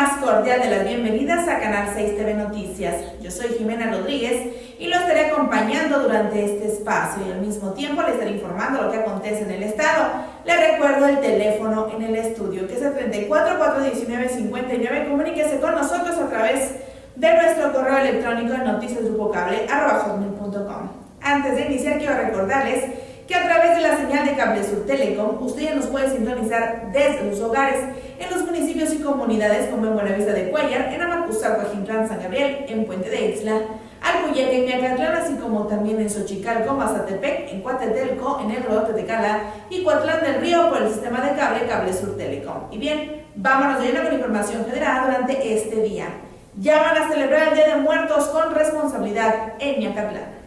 más cordial de las bienvenidas a Canal 6 TV Noticias. Yo soy Jimena Rodríguez y lo estaré acompañando durante este espacio y al mismo tiempo le estaré informando lo que acontece en el estado. Le recuerdo el teléfono en el estudio, que es el 34-419-59. Comuníquese con nosotros a través de nuestro correo electrónico en noticiasgrupocable@hotmail.com. Antes de iniciar, quiero recordarles que a través de la señal de Cable Sur Telecom, usted ya nos puede sintonizar desde sus hogares en los municipios y comunidades como en Buenavista de Cuellar, en Amacuzaco, Jintlán, San Gabriel, en Puente de Ixtla, Alpuyeca, en Miacatlán, así como también en Xochicalco, Mazatepec, en Cuatetelco, en el Rodeo de Cala y Cuatlán del Río por el sistema de Cable Sur Telecom. Y bien, vámonos de lleno con información generada durante este día. Ya van a celebrar el Día de Muertos con responsabilidad en Miacatlán.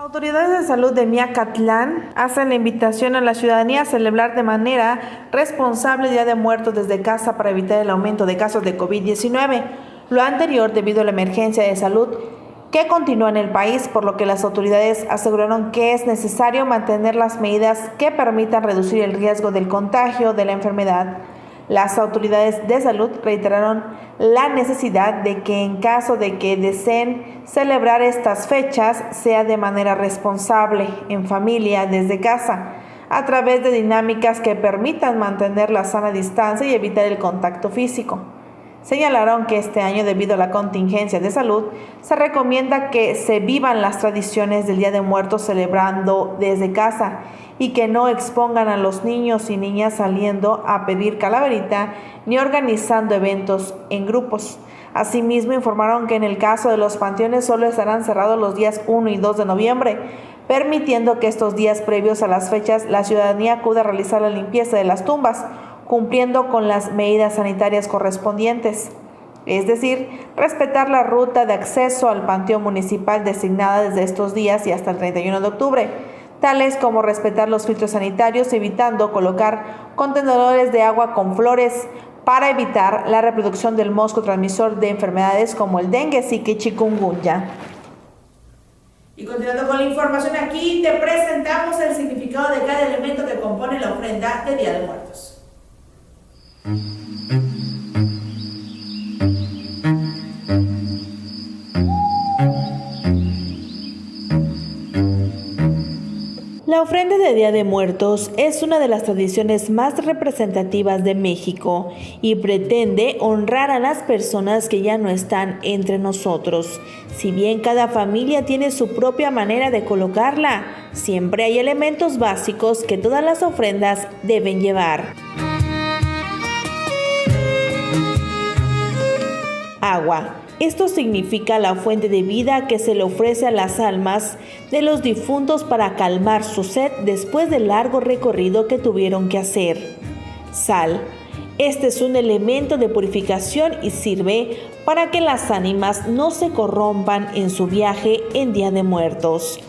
Autoridades de salud de Miacatlán hacen la invitación a la ciudadanía a celebrar de manera responsable el Día de Muertos desde casa para evitar el aumento de casos de COVID-19. Lo anterior debido a la emergencia de salud que continúa en el país, por lo que las autoridades aseguraron que es necesario mantener las medidas que permitan reducir el riesgo del contagio de la enfermedad. Las autoridades de salud reiteraron la necesidad de que en caso de que deseen celebrar estas fechas sea de manera responsable, en familia, desde casa, a través de dinámicas que permitan mantener la sana distancia y evitar el contacto físico. Señalaron que este año, debido a la contingencia de salud, se recomienda que se vivan las tradiciones del Día de Muertos celebrando desde casa y que no expongan a los niños y niñas saliendo a pedir calaverita ni organizando eventos en grupos. Asimismo, informaron que en el caso de los panteones solo estarán cerrados los días 1 y 2 de noviembre, permitiendo que estos días previos a las fechas la ciudadanía acuda a realizar la limpieza de las tumbas, cumpliendo con las medidas sanitarias correspondientes, es decir, respetar la ruta de acceso al panteón municipal designada desde estos días y hasta el 31 de octubre, tales como respetar los filtros sanitarios, evitando colocar contenedores de agua con flores para evitar la reproducción del mosco transmisor de enfermedades como el dengue, zika y chikungunya. Y continuando con la información, aquí te presentamos el significado de cada elemento que compone la ofrenda de Día de Muertos. La ofrenda de Día de Muertos es una de las tradiciones más representativas de México y pretende honrar a las personas que ya no están entre nosotros. Si bien cada familia tiene su propia manera de colocarla, siempre hay elementos básicos que todas las ofrendas deben llevar. Agua. Esto significa la fuente de vida que se le ofrece a las almas de los difuntos para calmar su sed después del largo recorrido que tuvieron que hacer. Sal. Este es un elemento de purificación y sirve para que las ánimas no se corrompan en su viaje en Día de Muertos.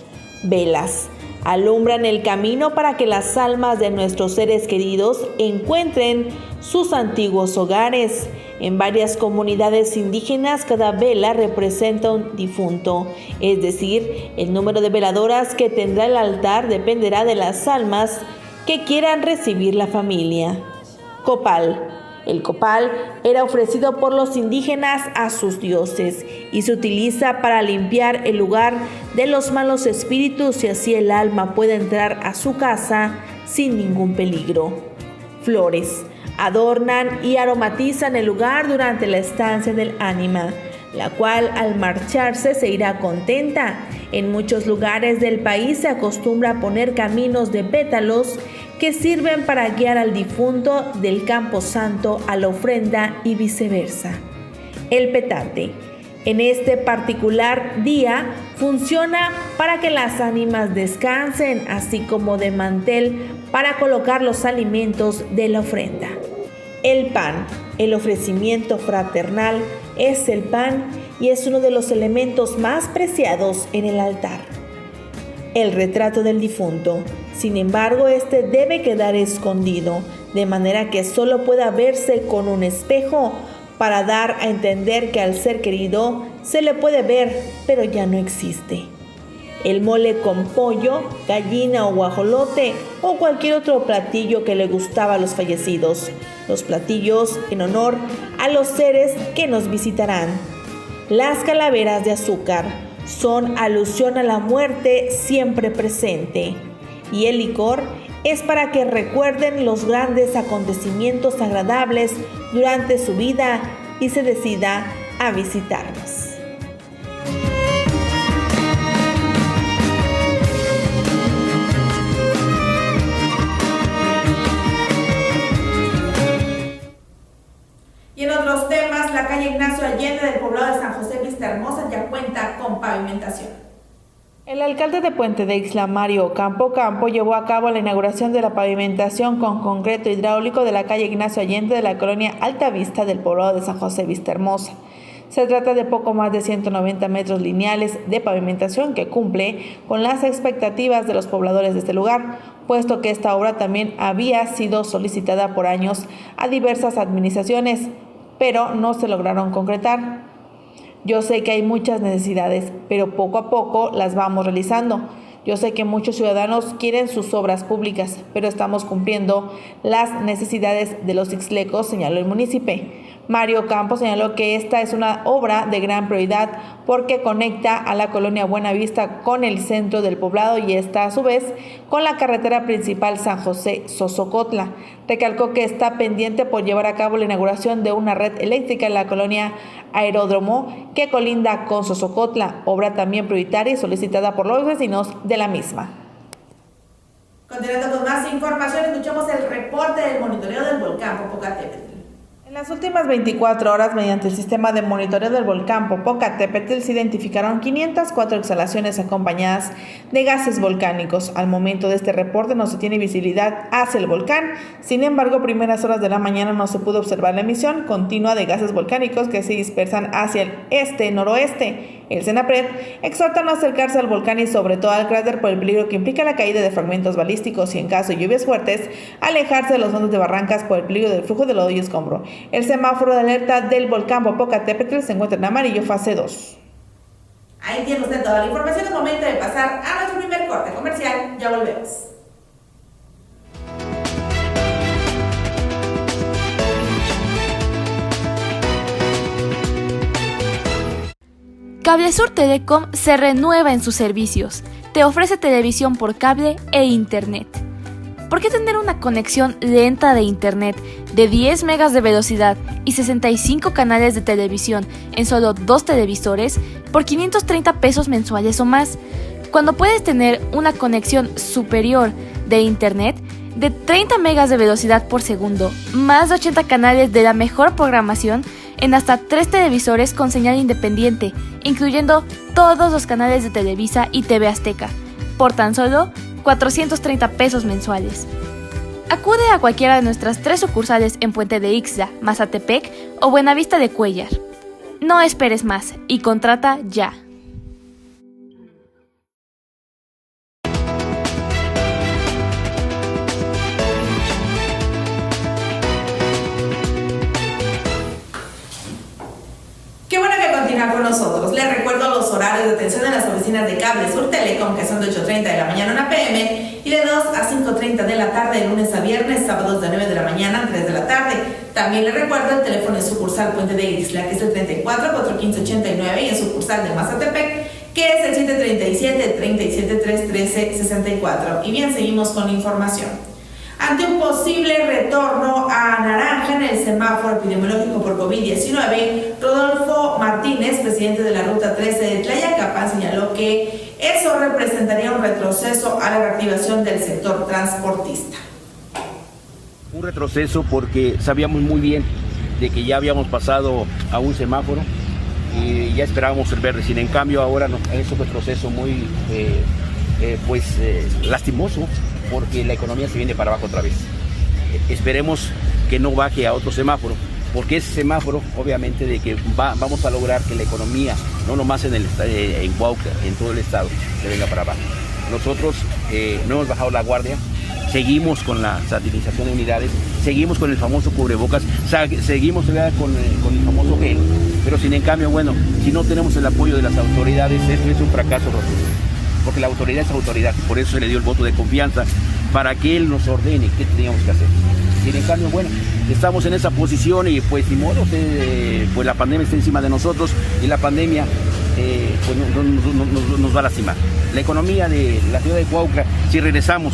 Velas. Alumbran el camino para que las almas de nuestros seres queridos encuentren sus antiguos hogares. En varias comunidades indígenas, cada vela representa un difunto, es decir, el número de veladoras que tendrá el altar dependerá de las almas que quieran recibir la familia. Copal. El copal era ofrecido por los indígenas a sus dioses y se utiliza para limpiar el lugar de los malos espíritus y así el alma puede entrar a su casa sin ningún peligro. Flores. Adornan y aromatizan el lugar durante la estancia del ánima, la cual al marcharse se irá contenta. En muchos lugares del país se acostumbra a poner caminos de pétalos que sirven para guiar al difunto del camposanto a la ofrenda y viceversa. El petate. En este particular día funciona para que las ánimas descansen, así como de mantel para colocar los alimentos de la ofrenda. El pan. El ofrecimiento fraternal es el pan y es uno de los elementos más preciados en el altar. El retrato del difunto. Sin embargo, este debe quedar escondido, de manera que solo pueda verse con un espejo para dar a entender que al ser querido se le puede ver, pero ya no existe. El mole con pollo, gallina o guajolote o cualquier otro platillo que le gustaba a los fallecidos. los platillos en honor a los seres que nos visitarán. Las calaveras de azúcar son alusión a la muerte siempre presente, y el licor es para que recuerden los grandes acontecimientos agradables durante su vida y se decida a visitarnos. Y en otros temas, la calle Ignacio Allende del poblado de San José Vista Hermosa ya cuenta con pavimentación. El alcalde de Puente de Ixtla, Mario Ocampo Campo, llevó a cabo la inauguración de la pavimentación con concreto hidráulico de la calle Ignacio Allende de la colonia Alta Vista del poblado de San José Vista Hermosa. Se trata de poco más de 190 metros lineales de pavimentación que cumple con las expectativas de los pobladores de este lugar, puesto que esta obra también había sido solicitada por años a diversas administraciones, pero no se lograron concretar. Yo sé que hay muchas necesidades, pero poco a poco las vamos realizando. Yo sé que muchos ciudadanos quieren sus obras públicas, pero estamos cumpliendo las necesidades de los ixtlecos, señaló el municipio. Mario Campos señaló que esta es una obra de gran prioridad porque conecta a la colonia Buenavista con el centro del poblado y está a su vez con la carretera principal San José-Sosocotla. Recalcó que está pendiente por llevar a cabo la inauguración de una red eléctrica en la colonia Aeródromo que colinda con Sosocotla, obra también prioritaria y solicitada por los vecinos de la misma. Continuando con más información, escuchamos el reporte del monitoreo del volcán Popocatépetl. En las últimas 24 horas, mediante el sistema de monitoreo del volcán Popocatépetl, se identificaron 504 exhalaciones acompañadas de gases volcánicos. Al momento de este reporte no se tiene visibilidad hacia el volcán. Sin embargo, primeras horas de la mañana no se pudo observar la emisión continua de gases volcánicos que se dispersan hacia el este-noroeste. El Senapred exhorta a no acercarse al volcán y sobre todo al cráter por el peligro que implica la caída de fragmentos balísticos y en caso de lluvias fuertes, alejarse de los fondos de barrancas por el peligro del flujo de lodo y escombro. El semáforo de alerta del volcán Popocatépetl se encuentra en amarillo fase 2. Ahí tiene usted toda la información. Es momento de pasar a nuestro primer corte comercial. Ya volvemos. Cablesur Telecom se renueva en sus servicios. Te ofrece televisión por cable e internet. ¿Por qué tener una conexión lenta de internet de 10 megas de velocidad y 65 canales de televisión en solo 2 televisores por 530 pesos mensuales o más, cuando puedes tener una conexión superior de internet de 30 megas de velocidad por segundo, más de 80 canales de la mejor programación en hasta 3 televisores con señal independiente, incluyendo todos los canales de Televisa y TV Azteca, por tan solo 430 pesos mensuales. Acude a cualquiera de nuestras 3 sucursales en Puente de Ixtla, Mazatepec o Buenavista de Cuéllar. No esperes más y contrata ya. Con nosotros. Les recuerdo los horarios de atención en las oficinas de Cablesur Telecom, que son de 8:30 de la mañana a 1 p.m. y de 2 a 5:30 de la tarde, de lunes a viernes, sábados de 9 de la mañana a 3 de la tarde. También les recuerdo el teléfono de sucursal Puente de Ixtla, que es el 34-415-89, y en sucursal de Mazatepec, que es el 737-373-1364. Y bien, seguimos con información. Ante un posible retorno a naranja en el semáforo epidemiológico por COVID-19, Rodolfo Martínez, presidente de la Ruta 13 de Tlayacapan, señaló que eso representaría un retroceso a la reactivación del sector transportista. Un retroceso porque sabíamos muy bien de que ya habíamos pasado a un semáforo y ya esperábamos el verde. Sin en cambio ahora es un retroceso muy lastimoso, porque la economía se viene para abajo otra vez. Esperemos que no baje a otro semáforo, porque ese semáforo, obviamente, de que vamos a lograr que la economía, no nomás en Huauca, en todo el estado, se venga para abajo. Nosotros no hemos bajado la guardia, seguimos con la sanitización de unidades, seguimos con el famoso cubrebocas, seguimos con el famoso gel, pero sin en cambio, bueno, si no tenemos el apoyo de las autoridades, esto es un fracaso rotundo. Porque la autoridad es autoridad, por eso se le dio el voto de confianza, para que él nos ordene qué teníamos que hacer. decir, en cambio, bueno, estamos en esa posición y pues ni modo, pues la pandemia está encima de nosotros y la pandemia pues nos va a lastimar. La economía de la ciudad de Cuautla, si regresamos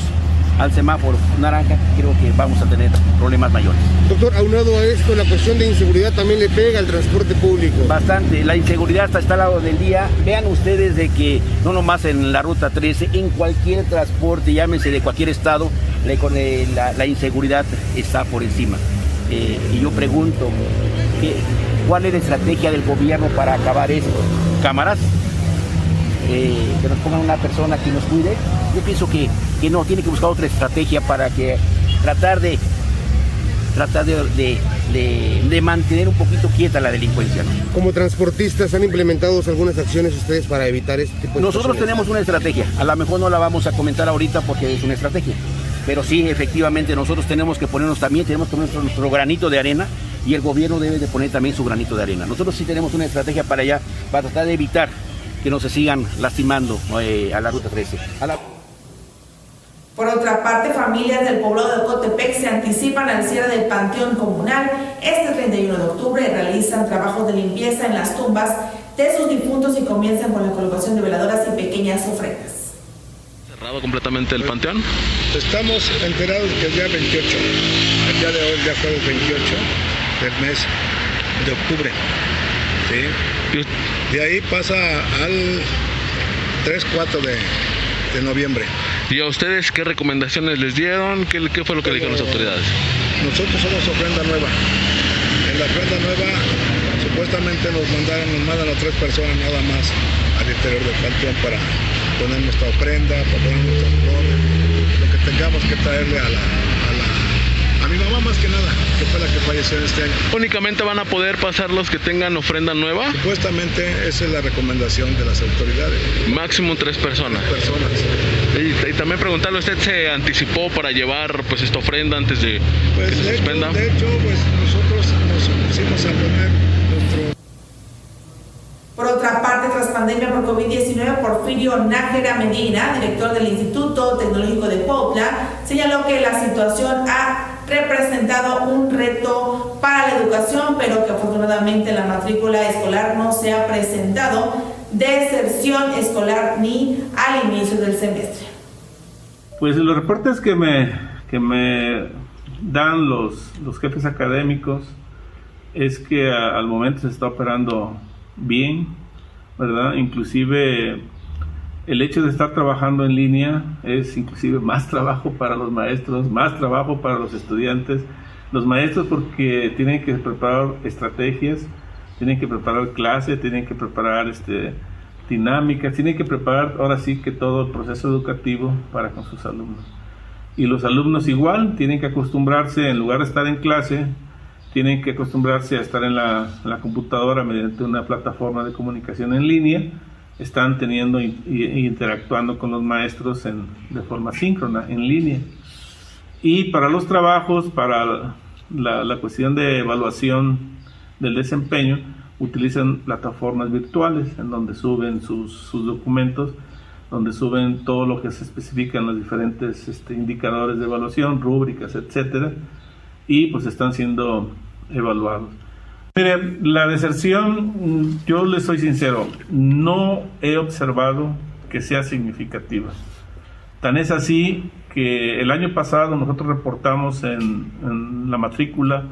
al semáforo naranja, creo que vamos a tener problemas mayores. Doctor, aunado a esto, la cuestión de inseguridad también le pega al transporte público. Bastante, la inseguridad está al lado del día. Vean ustedes de que no nomás en la ruta 13, en cualquier transporte, llámese de cualquier estado, la inseguridad está por encima. Y yo pregunto, ¿cuál es la estrategia del gobierno para acabar esto? ¿Cámaras? Que nos pongan una persona que nos cuide. Yo pienso que no, tiene que buscar otra estrategia para que tratar de mantener un poquito quieta la delincuencia, ¿no? Como transportistas, ¿han implementado algunas acciones ustedes para evitar este tipo de Nosotros situaciones? tenemos una estrategia, a lo mejor no la vamos a comentar ahorita porque es una estrategia, pero sí, efectivamente, nosotros tenemos que poner nuestro granito de arena y el gobierno debe de poner también su granito de arena. Nosotros sí tenemos una estrategia para allá, para tratar de evitar que no se sigan lastimando a la Ruta 13. Por otra parte, familias del poblado de Ocotepec se anticipan al cierre del panteón comunal. Este 31 de octubre realizan trabajos de limpieza en las tumbas de sus difuntos y comienzan con la colocación de veladoras y pequeñas ofrendas. ¿Cerrado completamente el panteón? Estamos enterados que el día 28, el día de hoy, ya fue el 28 del mes de octubre, ¿sí? De ahí pasa al 3-4 de noviembre. ¿Y a ustedes qué recomendaciones les dieron? ¿Qué fue lo que le dijeron las autoridades? Nosotros somos ofrenda nueva. En la ofrenda nueva supuestamente nos mandan a 3 personas nada más al interior del panteón para poner nuestra ofrenda, para poner nuestras flores, lo que tengamos que traerle a mi mamá más que nada, que fue la que falleció este año. ¿Únicamente van a poder pasar los que tengan ofrenda nueva? Supuestamente esa es la recomendación de las autoridades. Máximo 3 personas. Y también preguntarle, ¿usted se anticipó para llevar pues esta ofrenda antes de pues que se suspenda? De hecho, pues nosotros nos pusimos a poner nuestro... Por otra parte, tras pandemia por COVID-19, Porfirio Nájera Medina, director del Instituto Tecnológico de Cuautla, señaló que la situación ha representado un reto para la educación, pero que afortunadamente la matrícula escolar no se ha presentado deserción escolar ni al inicio del semestre. Pues los reportes que me dan los jefes académicos es que al momento se está operando bien, ¿verdad? Inclusive el hecho de estar trabajando en línea es inclusive más trabajo para los maestros, más trabajo para los estudiantes. Los maestros porque tienen que preparar estrategias, tienen que preparar clases, tienen que preparar dinámicas, tienen que preparar ahora sí que todo el proceso educativo para con sus alumnos. Y los alumnos igual tienen que acostumbrarse, en lugar de estar en clase, tienen que acostumbrarse a estar en la computadora mediante una plataforma de comunicación en línea. Están teniendo e interactuando con los maestros de forma síncrona, en línea. Y para los trabajos, para la cuestión de evaluación del desempeño, utilizan plataformas virtuales en donde suben sus documentos, donde suben todo lo que se especifica en los diferentes indicadores de evaluación, rúbricas, etcétera, y pues están siendo evaluados. Mire, la deserción, yo les soy sincero, no he observado que sea significativa. Tan es así que el año pasado nosotros reportamos en la matrícula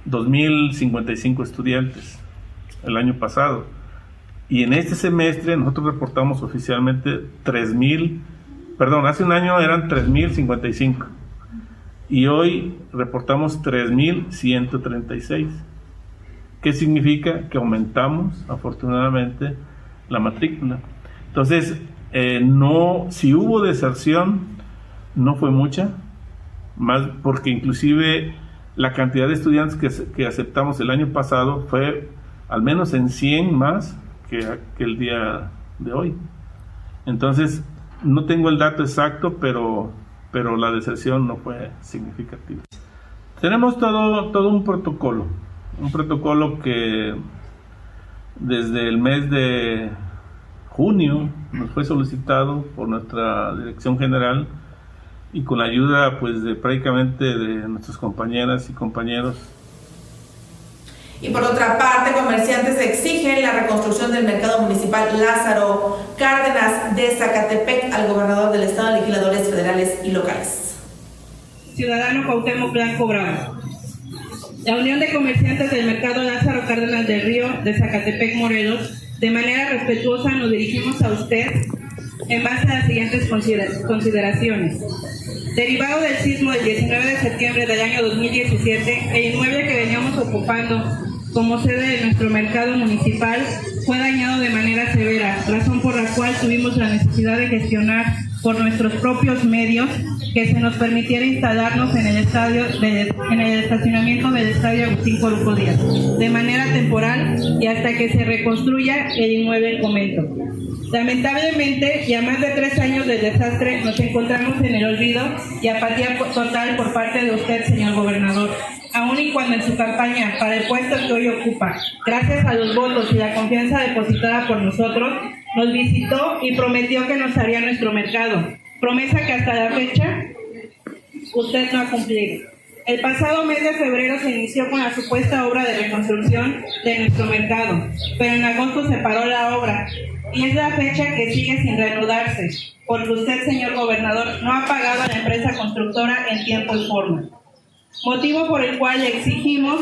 2.055 estudiantes, el año pasado. Y en este semestre nosotros reportamos oficialmente hace un año eran 3.055. Y hoy reportamos 3.136. ¿Qué significa? Que aumentamos, afortunadamente, la matrícula. Entonces, si hubo deserción, no fue mucha, más porque inclusive la cantidad de estudiantes que aceptamos el año pasado fue al menos en 100 más que el día de hoy. Entonces, no tengo el dato exacto, pero la deserción no fue significativa. Tenemos todo un protocolo que desde el mes de junio nos fue solicitado por nuestra dirección general y con la ayuda pues de prácticamente de nuestras compañeras y compañeros. Y por otra parte, comerciantes exigen la reconstrucción del mercado municipal Lázaro Cárdenas de Zacatepec al gobernador del estado, legisladores federales y locales. Ciudadano Cuauhtémoc Blanco Bravo. La Unión de Comerciantes del Mercado Lázaro Cárdenas del Río de Zacatepec, Morelos, de manera respetuosa nos dirigimos a usted en base a las siguientes consideraciones. Derivado del sismo del 19 de septiembre del año 2017, el inmueble que veníamos ocupando como sede de nuestro mercado municipal fue dañado de manera severa, razón por la cual tuvimos la necesidad de gestionar por nuestros propios medios que se nos permitiera instalarnos en el estacionamiento del Estadio Agustín Corujo Díaz, de manera temporal y hasta que se reconstruya el inmueble en comento. Lamentablemente, y a más de 3 años del desastre, nos encontramos en el olvido y apatía total por parte de usted, señor gobernador, aun y cuando en su campaña para el puesto que hoy ocupa, gracias a los votos y la confianza depositada por nosotros, nos visitó y prometió que nos haría nuestro mercado, promesa que hasta la fecha usted no ha cumplido. El pasado mes de febrero se inició con la supuesta obra de reconstrucción de nuestro mercado, pero en agosto se paró la obra y es la fecha que sigue sin reanudarse, porque usted, señor gobernador, no ha pagado a la empresa constructora en tiempo y forma. Motivo por el cual le exigimos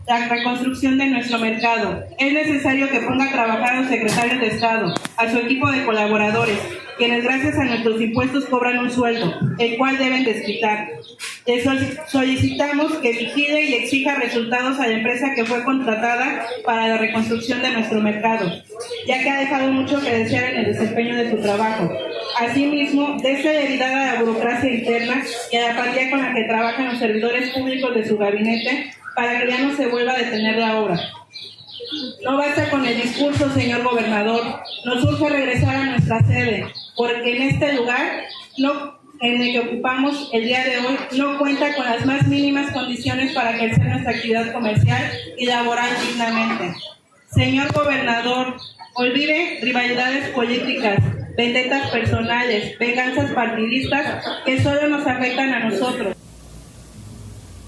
la reconstrucción de nuestro mercado. Es necesario que ponga a trabajar a los secretarios de Estado, a su equipo de colaboradores, quienes gracias a nuestros impuestos cobran un sueldo, el cual deben desquitar. Le solicitamos que vigile y exija resultados a la empresa que fue contratada para la reconstrucción de nuestro mercado, ya que ha dejado mucho que desear en el desempeño de su trabajo. Asimismo, dé celeridad a la burocracia interna y a la apatía con la que trabajan los servidores públicos de su gabinete para que ya no se vuelva a detener la obra. No basta con el discurso, señor gobernador. Nos urge regresar a nuestra sede, porque en este lugar en el que ocupamos el día de hoy no cuenta con las más mínimas condiciones para ejercer nuestra actividad comercial y laboral dignamente. Señor gobernador, olvide rivalidades políticas, vendetas personales, venganzas partidistas que solo nos afectan a nosotros.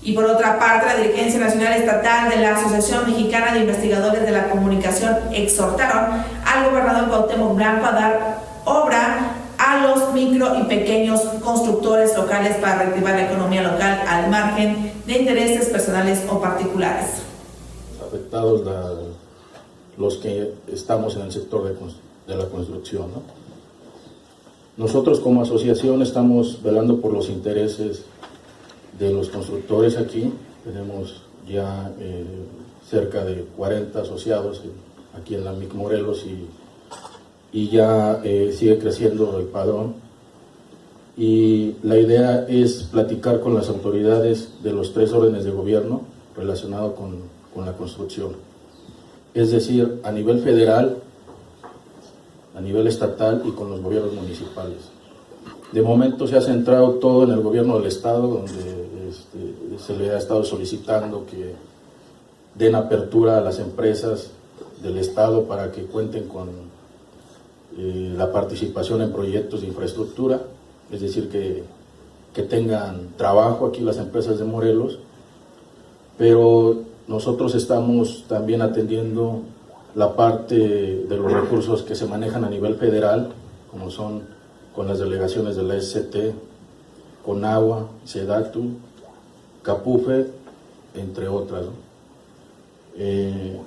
Y por otra parte, la dirigencia nacional estatal de la Asociación Mexicana de Investigadores de la Comunicación exhortaron al gobernador Cuauhtémoc Blanco a dar obra a los micro y pequeños constructores locales para reactivar la economía local al margen de intereses personales o particulares. Afectados los que estamos en el sector de la construcción, ¿no? Nosotros como asociación estamos velando por los intereses de los constructores aquí. Tenemos ya cerca de 40 asociados aquí en la MIC Morelos y ya sigue creciendo el padrón. Y la idea es platicar con las autoridades de los 3 órdenes de gobierno relacionados con la construcción. Es decir, a nivel federal, a nivel estatal y con los gobiernos municipales. De momento se ha centrado todo en el gobierno del estado, donde se le ha estado solicitando que den apertura a las empresas del estado para que cuenten con la participación en proyectos de infraestructura, es decir, que tengan trabajo aquí las empresas de Morelos, pero nosotros estamos también atendiendo la parte de los recursos que se manejan a nivel federal, como son con las delegaciones de la SCT, CONAGUA, SEDATU, CAPUFE, entre otras, ¿no?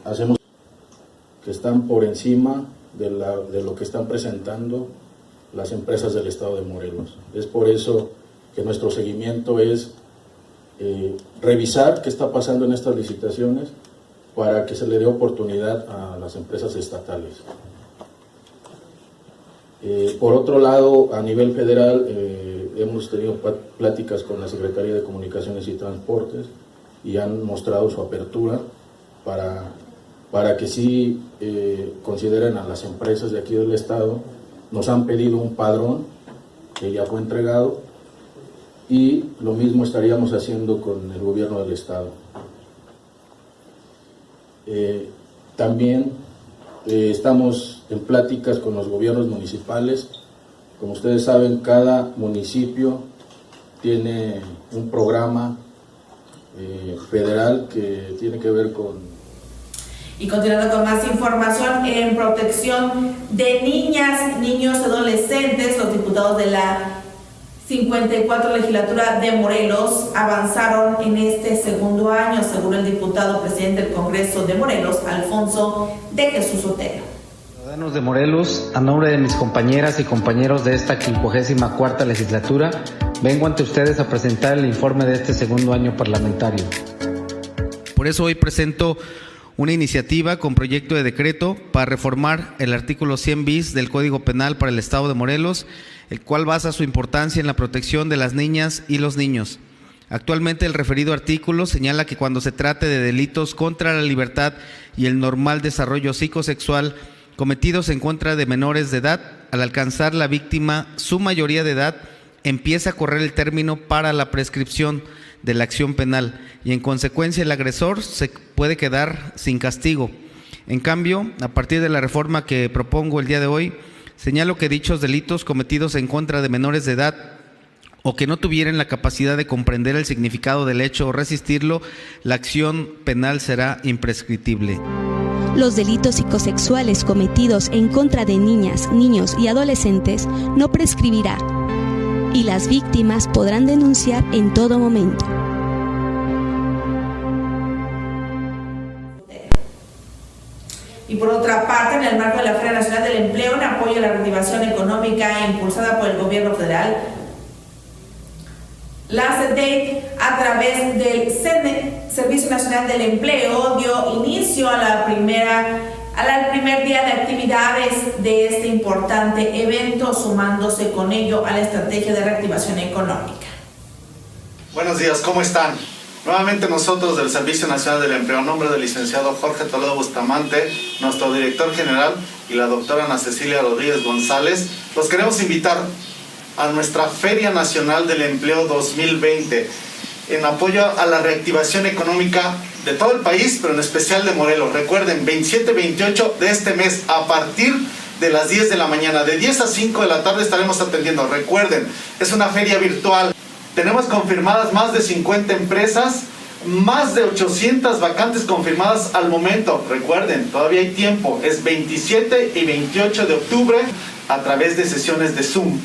Hacemos que están por encima de lo que están presentando las empresas del estado de Morelos. Es por eso que nuestro seguimiento es revisar qué está pasando en estas licitaciones para que se le dé oportunidad a las empresas estatales. Por otro lado, a nivel federal, hemos tenido pláticas con la Secretaría de Comunicaciones y Transportes y han mostrado su apertura para que sí consideren a las empresas de aquí del estado. Nos han pedido un padrón que ya fue entregado y lo mismo estaríamos haciendo con el gobierno del estado. También estamos en pláticas con los gobiernos municipales. Como ustedes saben, cada municipio tiene un programa federal que tiene que ver con... Y continuando con más información, en protección de niñas, niños y adolescentes, los diputados de la 54 legislatura de Morelos avanzaron en este segundo año, según el diputado presidente del Congreso de Morelos, Alfonso de Jesús Otero. Ciudadanos de Morelos, a nombre de mis compañeras y compañeros de esta 54ª legislatura, vengo ante ustedes a presentar el informe de este segundo año parlamentario. Por eso hoy presento una iniciativa con proyecto de decreto para reformar el artículo 100 bis del Código Penal para el Estado de Morelos, el cual basa su importancia en la protección de las niñas y los niños. Actualmente el referido artículo señala que cuando se trate de delitos contra la libertad y el normal desarrollo psicosexual cometidos en contra de menores de edad, al alcanzar la víctima su mayoría de edad, empieza a correr el término para la prescripción de la acción penal y en consecuencia el agresor se puede quedar sin castigo. En cambio, a partir de la reforma que propongo el día de hoy, señalo que dichos delitos cometidos en contra de menores de edad o que no tuvieran la capacidad de comprender el significado del hecho o resistirlo, la acción penal será imprescriptible. Los delitos psicosexuales cometidos en contra de niñas, niños y adolescentes no prescribirá y las víctimas podrán denunciar en todo momento. Y por otra parte, en el marco de la Feria Nacional del Empleo, en apoyo a la reactivación económica impulsada por el gobierno federal, la CEDET, a través del Servicio Nacional del Empleo, dio inicio al primer día de actividades de este importante evento, sumándose con ello a la estrategia de reactivación económica. Buenos días, ¿cómo están? Nuevamente nosotros del Servicio Nacional del Empleo, a nombre del licenciado Jorge Toledo Bustamante, nuestro director general, y la doctora Ana Cecilia Rodríguez González, los queremos invitar a nuestra Feria Nacional del Empleo 2020, en apoyo a la reactivación económica de todo el país, pero en especial de Morelos. Recuerden, 27 y 28 de este mes, a partir de las 10 de la mañana, de 10 a 5 de la tarde estaremos atendiendo. Recuerden, es una feria virtual. Tenemos confirmadas más de 50 empresas, más de 800 vacantes confirmadas al momento. Recuerden, todavía hay tiempo. Es 27 y 28 de octubre a través de sesiones de Zoom.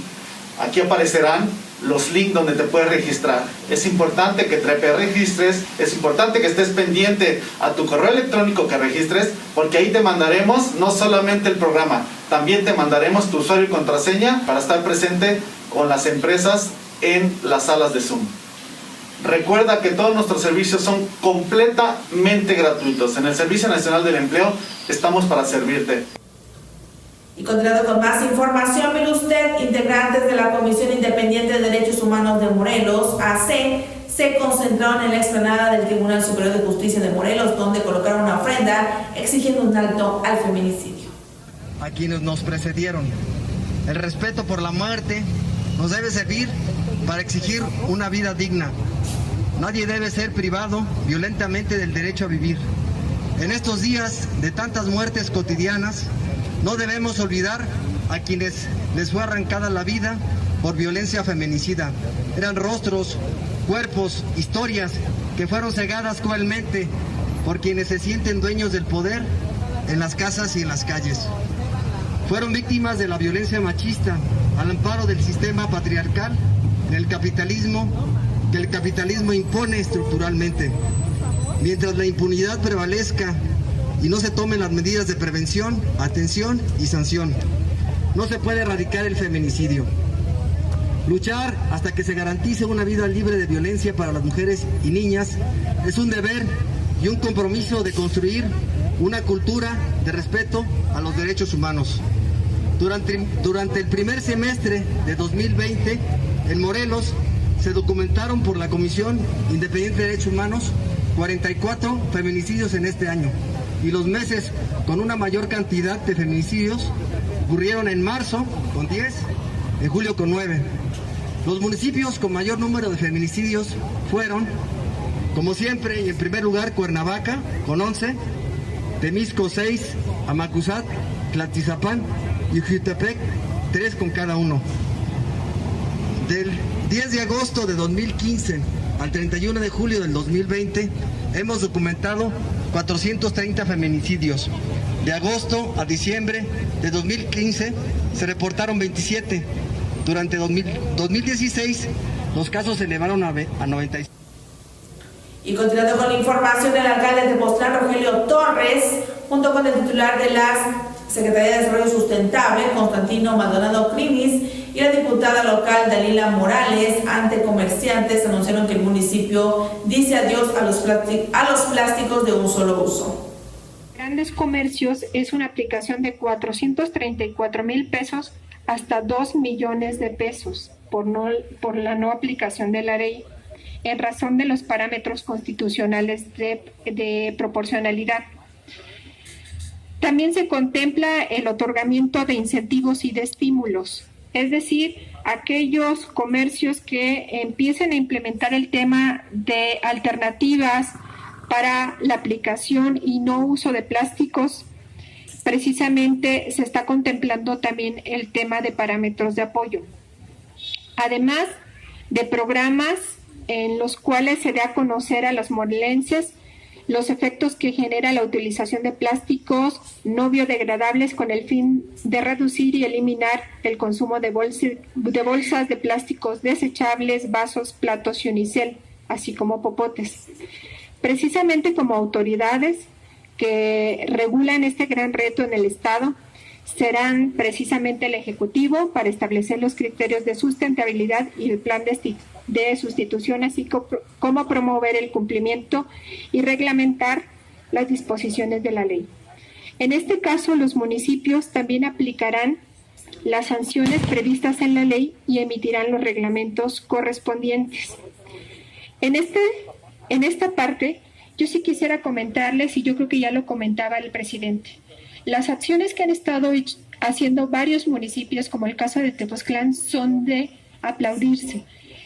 Aquí aparecerán los links donde te puedes registrar. Es importante que te registres, es importante que estés pendiente a tu correo electrónico que registres, porque ahí te mandaremos no solamente el programa, también te mandaremos tu usuario y contraseña para estar presente con las empresas en las salas de Zoom. Recuerda que todos nuestros servicios son completamente gratuitos. En el Servicio Nacional del Empleo estamos para servirte. Y continuando con más información, mire usted, integrantes de la Comisión Independiente de Derechos Humanos de Morelos, AC, se concentraron en la explanada del Tribunal Superior de Justicia de Morelos, donde colocaron una ofrenda exigiendo un alto al feminicidio. A quienes nos precedieron, el respeto por la muerte nos debe servir para exigir una vida digna. Nadie debe ser privado violentamente del derecho a vivir. En estos días de tantas muertes cotidianas, no debemos olvidar a quienes les fue arrancada la vida por violencia feminicida. Eran rostros, cuerpos, historias que fueron cegadas cruelmente por quienes se sienten dueños del poder en las casas y en las calles. Fueron víctimas de la violencia machista al amparo del sistema patriarcal en el capitalismo que el capitalismo impone estructuralmente. Mientras la impunidad prevalezca y no se tomen las medidas de prevención, atención y sanción, no se puede erradicar el feminicidio. Luchar hasta que se garantice una vida libre de violencia para las mujeres y niñas es un deber y un compromiso de construir una cultura de respeto a los derechos humanos. Durante el primer semestre de 2020, en Morelos, se documentaron por la Comisión Independiente de Derechos Humanos 44 feminicidios en este año. Y los meses con una mayor cantidad de feminicidios ocurrieron en marzo con 10, en julio con 9. Los municipios con mayor número de feminicidios fueron, como siempre, y en primer lugar, Cuernavaca con 11, Temisco 6, Amacuzat, Tlatzizapán y Ujutepec 3 con cada uno. 10 de agosto de 2015 al 31 de julio del 2020 hemos documentado 430 feminicidios. De agosto a diciembre de 2015 se reportaron 27. Durante 2016 los casos se elevaron a 96. Y continuando con la información, el alcalde de Tepoztlán, Rogelio Torres, junto con el titular de la Secretaría de Desarrollo Sustentable, Constantino Maldonado Crinis, y la diputada local Dalila Morales, ante comerciantes, anunciaron que el municipio dice adiós a los plásticos de un solo uso. Grandes comercios es una aplicación de 434,000 pesos hasta 2 millones de pesos por la no aplicación de la ley, en razón de los parámetros constitucionales de proporcionalidad. También se contempla el otorgamiento de incentivos y de estímulos, es decir, aquellos comercios que empiecen a implementar el tema de alternativas para la aplicación y no uso de plásticos. Precisamente se está contemplando también el tema de parámetros de apoyo. Además de programas en los cuales se dé a conocer a los morelenses los efectos que genera la utilización de plásticos no biodegradables con el fin de reducir y eliminar el consumo de bolsas de plásticos desechables, vasos, platos y unicel, así como popotes. Precisamente como autoridades que regulan este gran reto en el Estado, serán precisamente el Ejecutivo para establecer los criterios de sustentabilidad y el plan de sustitución, así como promover el cumplimiento y reglamentar las disposiciones de la ley. En este caso, los municipios también aplicarán las sanciones previstas en la ley y emitirán los reglamentos correspondientes. En esta parte, yo sí quisiera comentarles, y yo creo que ya lo comentaba el presidente, las acciones que han estado haciendo varios municipios, como el caso de Tepoztlán, son de aplaudirse.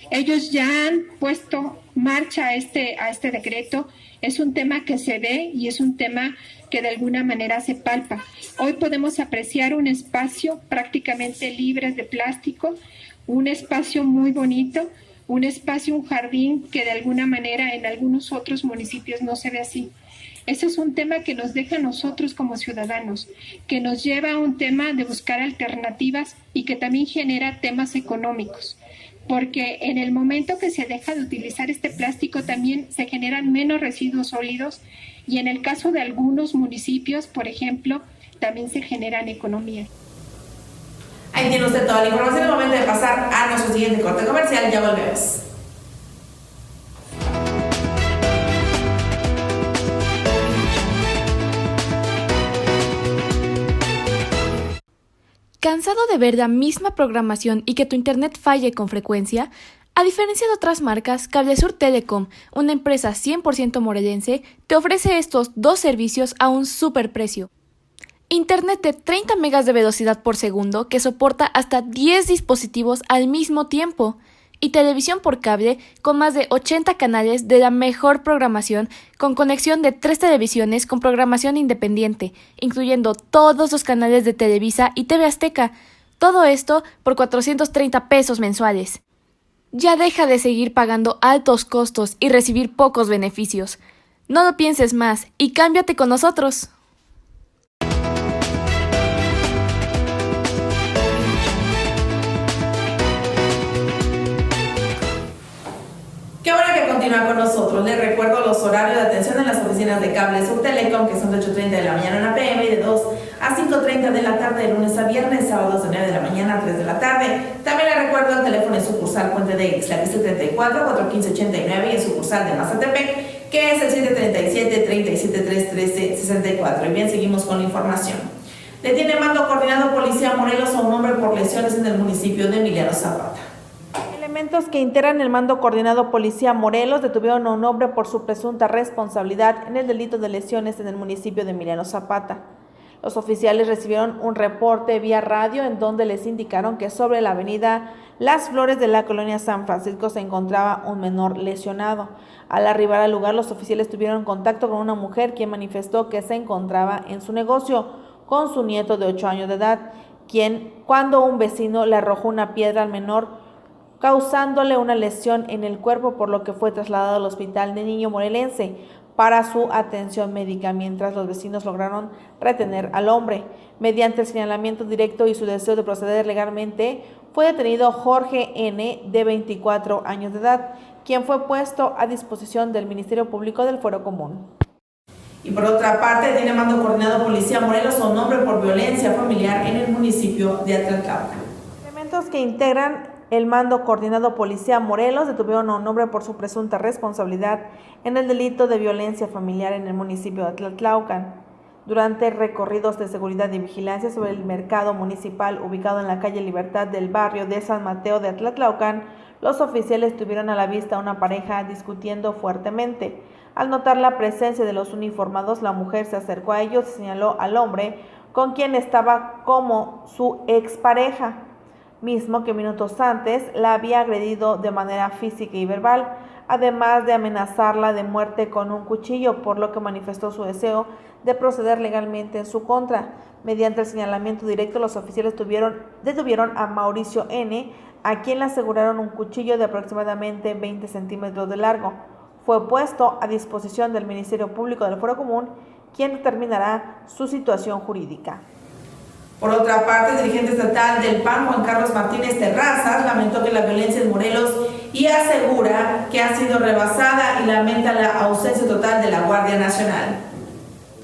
Ellos ya han puesto marcha a este decreto. Es un tema que se ve y es un tema que de alguna manera se palpa. Hoy podemos apreciar un espacio prácticamente libre de plástico, un espacio muy bonito, un espacio, un jardín que de alguna manera en algunos otros municipios no se ve así. Ese es un tema que nos deja a nosotros como ciudadanos, que nos lleva a un tema de buscar alternativas y que también genera temas económicos, porque en el momento que se deja de utilizar este plástico también se generan menos residuos sólidos y en el caso de algunos municipios, por ejemplo, también se generan economía. Ahí tiene usted toda la información. Es momento de pasar a nuestro siguiente corte comercial. Ya volvemos. ¿Cansado de ver la misma programación y que tu internet falle con frecuencia? A diferencia de otras marcas, Cablesur Telecom, una empresa 100% morelense, te ofrece estos dos servicios a un superprecio. Internet de 30 megas de velocidad por segundo que soporta hasta 10 dispositivos al mismo tiempo. Y televisión por cable con más de 80 canales de la mejor programación, con conexión de 3 televisiones con programación independiente, incluyendo todos los canales de Televisa y TV Azteca. Todo esto por 430 pesos mensuales. Ya deja de seguir pagando altos costos y recibir pocos beneficios. No lo pienses más y cámbiate con nosotros. Qué bueno que continúa con nosotros. Les recuerdo los horarios de atención en las oficinas de Cablesur Telecom, que son de 8:30 de la mañana a 1 p.m. y de 2 a 5:30 de la tarde, de lunes a viernes, sábados de 9 de la mañana a 3 de la tarde. También les recuerdo el teléfono de sucursal Puente de Ixtla, que es el 34-415-89, y el sucursal de Mazatepec, que es el 737-373-1364. Y bien, seguimos con la información. Detiene mando coordinado Policía Morelos a un hombre por lesiones en el municipio de Emiliano Zapata. Elementos que integran el mando coordinado Policía Morelos detuvieron a un hombre por su presunta responsabilidad en el delito de lesiones en el municipio de Emiliano Zapata. Los oficiales recibieron un reporte vía radio en donde les indicaron que sobre la avenida Las Flores de la colonia San Francisco se encontraba un menor lesionado. Al arribar al lugar, los oficiales tuvieron contacto con una mujer quien manifestó que se encontraba en su negocio con su nieto de 8 años de edad, cuando un vecino le arrojó una piedra al menor, causándole una lesión en el cuerpo, por lo que fue trasladado al hospital de Niño Morelense para su atención médica, mientras los vecinos lograron retener al hombre. Mediante el señalamiento directo y su deseo de proceder legalmente, fue detenido Jorge N., de 24 años de edad, quien fue puesto a disposición del Ministerio Público del Fuero Común. Y por otra parte, tiene mando coordinado Policía Morelos a un hombre por violencia familiar en el municipio de Atlatlauca. Elementos que integran el mando coordinado Policía Morelos detuvieron a un hombre por su presunta responsabilidad en el delito de violencia familiar en el municipio de Atlatlauca. Durante recorridos de seguridad y vigilancia sobre el mercado municipal ubicado en la calle Libertad del barrio de San Mateo de Atlatlauca, los oficiales tuvieron a la vista a una pareja discutiendo fuertemente. Al notar la presencia de los uniformados, la mujer se acercó a ellos y señaló al hombre con quien estaba como su expareja, mismo que minutos antes la había agredido de manera física y verbal, además de amenazarla de muerte con un cuchillo, por lo que manifestó su deseo de proceder legalmente en su contra. Mediante el señalamiento directo, los oficiales detuvieron a Mauricio N., a quien le aseguraron un cuchillo de aproximadamente 20 centímetros de largo. Fue puesto a disposición del Ministerio Público del Fuero Común, quien determinará su situación jurídica. Por otra parte, el dirigente estatal del PAN, Juan Carlos Martínez Terrazas, lamentó que la violencia en Morelos y asegura que ha sido rebasada y lamenta la ausencia total de la Guardia Nacional.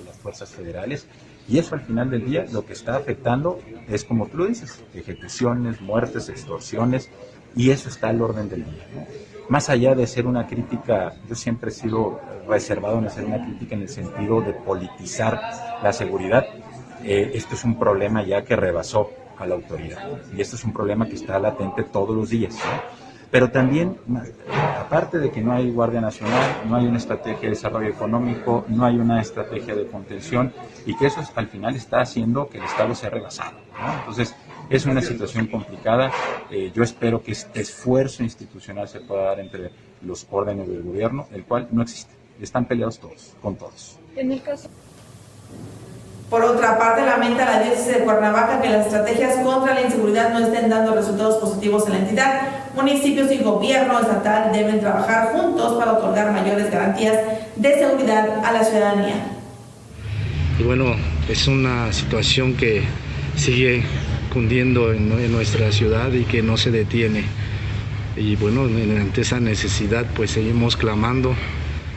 Las fuerzas federales, y eso al final del día lo que está afectando es, como tú lo dices, ejecuciones, muertes, extorsiones, y eso está al orden del día, ¿no? Más allá de ser una crítica, yo siempre he sido reservado en hacer una crítica en el sentido de politizar la seguridad. Esto es un problema ya que rebasó a la autoridad, y esto es un problema que está latente todos los días, ¿no? Pero también, aparte de que no hay Guardia Nacional, no hay una estrategia de desarrollo económico, no hay una estrategia de contención, y que eso al final está haciendo que el Estado sea rebasado, ¿no? Entonces, es una situación complicada. Yo espero que este esfuerzo institucional se pueda dar entre los órdenes del gobierno, el cual no existe. Están peleados todos, con todos. En el caso... Por otra parte, lamenta la diócesis de Cuernavaca que las estrategias contra la inseguridad no estén dando resultados positivos en la entidad. Municipios y gobierno estatal deben trabajar juntos para otorgar mayores garantías de seguridad a la ciudadanía. Y bueno, es una situación que sigue cundiendo en nuestra ciudad y que no se detiene. Y bueno, ante esa necesidad, pues seguimos clamando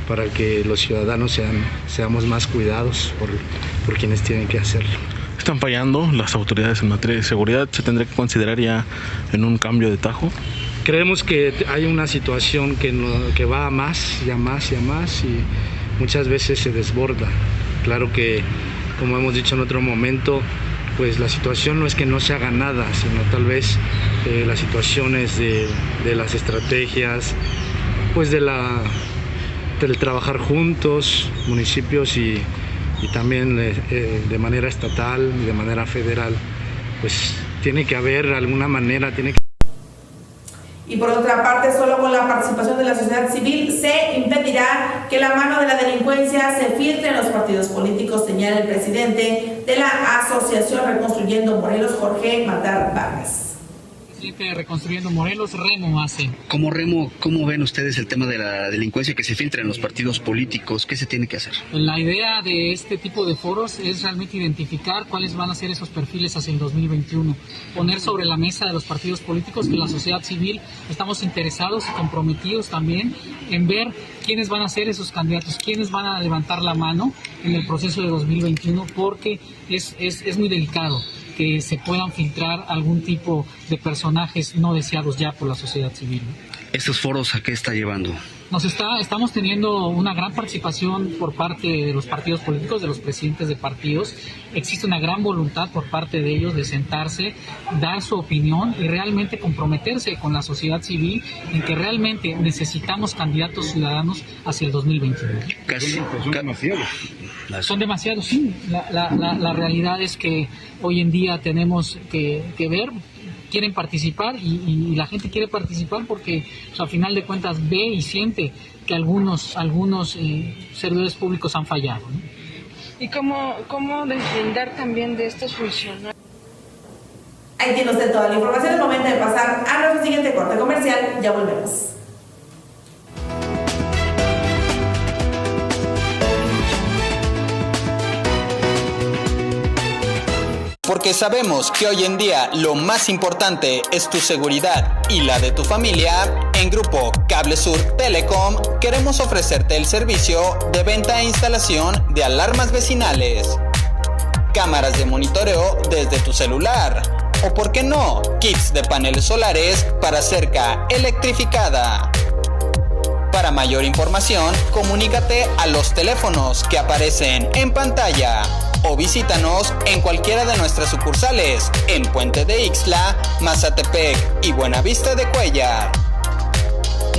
para que los ciudadanos seamos más cuidados por quienes tienen que hacerlo. ¿Están fallando las autoridades en materia de seguridad? ¿Se tendría que considerar ya en un cambio de tajo? Creemos que hay una situación que va a más, y muchas veces se desborda. Claro que, como hemos dicho en otro momento, pues la situación no es que no se haga nada, sino tal vez las situaciones de las estrategias, pues del trabajar juntos, municipios y también de manera estatal y de manera federal, pues tiene que haber alguna manera, Y por otra parte, solo con la participación de la sociedad civil se impedirá que la mano de la delincuencia se filtre en los partidos políticos, señala el presidente de la Asociación Reconstruyendo Morelos, Jorge Matar Vargas. Reconstruyendo Morelos, Remo hace. Como Remo, ¿cómo ven ustedes el tema de la delincuencia que se filtra en los partidos políticos? ¿Qué se tiene que hacer? La idea de este tipo de foros es realmente identificar cuáles van a ser esos perfiles hacia el 2021. Poner sobre la mesa de los partidos políticos que la sociedad civil estamos interesados y comprometidos también en ver quiénes van a ser esos candidatos, quiénes van a levantar la mano en el proceso de 2021, porque es muy delicado que se puedan filtrar algún tipo de personajes no deseados ya por la sociedad civil. ¿Estos foros a qué está llevando? Estamos teniendo una gran participación por parte de los partidos políticos, de los presidentes de partidos. Existe una gran voluntad por parte de ellos de sentarse, dar su opinión y realmente comprometerse con la sociedad civil en que realmente necesitamos candidatos ciudadanos hacia el 2021. Son demasiados, sí. La realidad es que hoy en día tenemos que ver. Quieren participar y la gente quiere participar porque pues, al final de cuentas ve y siente que algunos servidores públicos han fallado, ¿no? ¿Y cómo deslindar también de estos funcionarios? Ahí Ahí tiene usted toda la información. Es momento de pasar a nuestro siguiente corte comercial. Ya volvemos. Porque sabemos que hoy en día lo más importante es tu seguridad y la de tu familia, en Grupo Cable Sur Telecom queremos ofrecerte el servicio de venta e instalación de alarmas vecinales, cámaras de monitoreo desde tu celular o, por qué no, kits de paneles solares para cerca electrificada. Para mayor información, comunícate a los teléfonos que aparecen en pantalla o visítanos en cualquiera de nuestras sucursales en Puente de Ixtla, Mazatepec y Buenavista de Cuellar.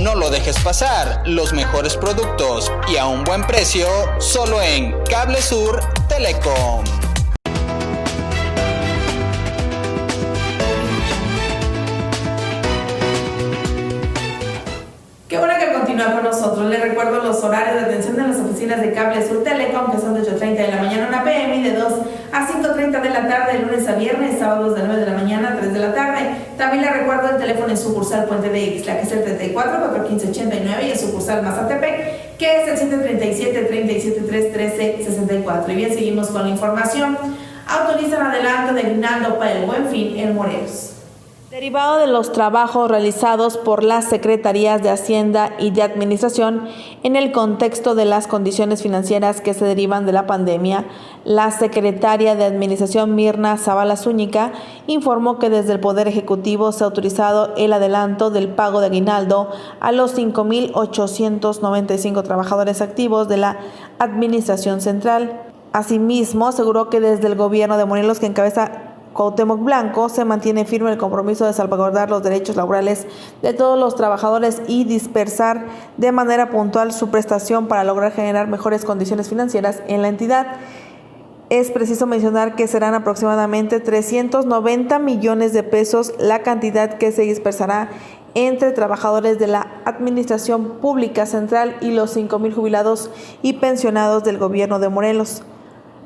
No lo dejes pasar, los mejores productos y a un buen precio solo en Cable Sur Telecom. Qué bueno que continúa con nosotros. Les recuerdo los horarios de atención de las oficinas de Cable Sur Telecom, que son de 8:30 de la mañana a 1 p.m. y de 2 a 5:30 de la tarde, de lunes a viernes, sábados de 9 de la mañana a 3 de la tarde. También les recuerdo el teléfono en sucursal Puente de Ixtla, que es el 34-415-89, y en sucursal Mazatepec, que es el 737-373-1364. Y bien, seguimos con la información. Autorizan adelanto de aguinaldo para el Buen Fin en Morelos. Derivado de los trabajos realizados por las Secretarías de Hacienda y de Administración en el contexto de las condiciones financieras que se derivan de la pandemia, la secretaria de Administración Mirna Zavala Zúñiga informó que desde el Poder Ejecutivo se ha autorizado el adelanto del pago de aguinaldo a los 5,895 trabajadores activos de la Administración Central. Asimismo, aseguró que desde el gobierno de Morelos, que encabeza Cuauhtémoc Blanco, se mantiene firme el compromiso de salvaguardar los derechos laborales de todos los trabajadores y dispersar de manera puntual su prestación para lograr generar mejores condiciones financieras en la entidad. Es preciso mencionar que serán aproximadamente 390 millones de pesos la cantidad que se dispersará entre trabajadores de la Administración Pública Central y los 5,000 jubilados y pensionados del gobierno de Morelos.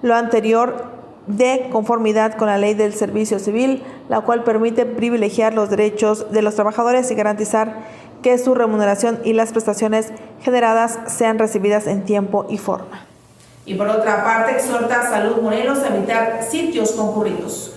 Lo anterior de conformidad con la Ley del Servicio Civil, la cual permite privilegiar los derechos de los trabajadores y garantizar que su remuneración y las prestaciones generadas sean recibidas en tiempo y forma. Y por otra parte, exhorta a Salud Morelos a evitar sitios concurridos.